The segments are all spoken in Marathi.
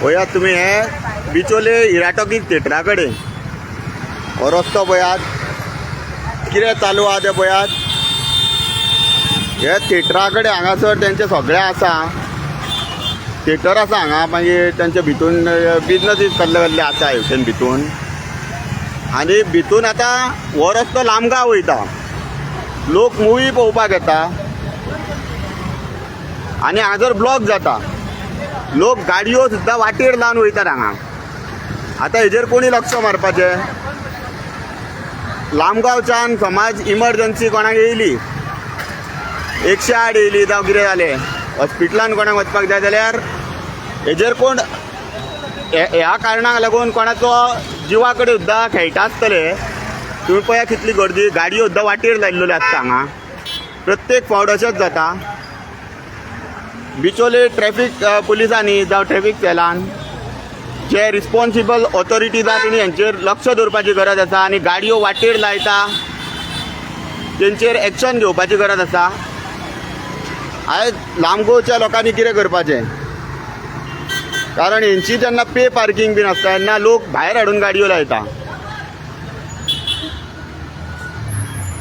पळयात तुम्ही हे बिचोले हिराटॉकीज थिएटरा कडेन हो रस्तो पळयात कितें चालू आहा तें पळयात. हे थिएटरा कडेन हांगासर तेंचे सगळें आसा, थिएटर आसा हांगा, मागीर तेंच्या भितून बिजनसीस कसले कसले आसा हेवटेन भितून. आनी भितून आतां हो रस्तो लामगांव वयता, लोक मुवी पळोवपाक येता आनी हांगासर ब्लॉक जाता. लोक गाडयो सुद्दां वाटेर लावन वयतात हांगा. आतां हेजेर कोणी लक्ष मारपाचें? लामगांवच्यान समज इमर्जन्सी कोणाक येयली, 108 येयली जावं कितें जालें, हॉस्पिटलान कोणाक वचपाक जाय जाल्यार हेजेर कोण ह्या कारणाक लागून कोणाचो जिवा कडेन सुद्दां खेळटा आसतले. तुमी पळया कितली गर्दी, गाडयो सुद्दां वाटेर लायिल्ल्यो आसता हांगा. प्रत्येक फावट अशेंच जाता. बिचोले ट्रॅफीक पुलिसांनी जावं ट्रॅफीक सेलान जे रिस्पॉन्सिबल ऑथॉरिटीज आसा तेणी हांचेर लक्ष दवरपाची गरज आसा आनी गाडयो वाटेर लायता तेंचेर एक्शन घेवपाची गरज आसा. आयज लामगोवच्या लोकांनी कितें करपाचें? कारण हेंची जेन्ना पे पार्किंग बीन आसता तेन्ना लोक भायर हाडून गाडयो लायता.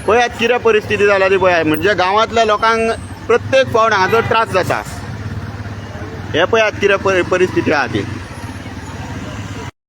पळयात कितें परिस्थिती जाला ती पळयात. म्हणजे गांवांतल्या लोकांक प्रत्येक फावट हांगासर त्रास जाता. हे पळयात कितें परिस्थिती आहा ती.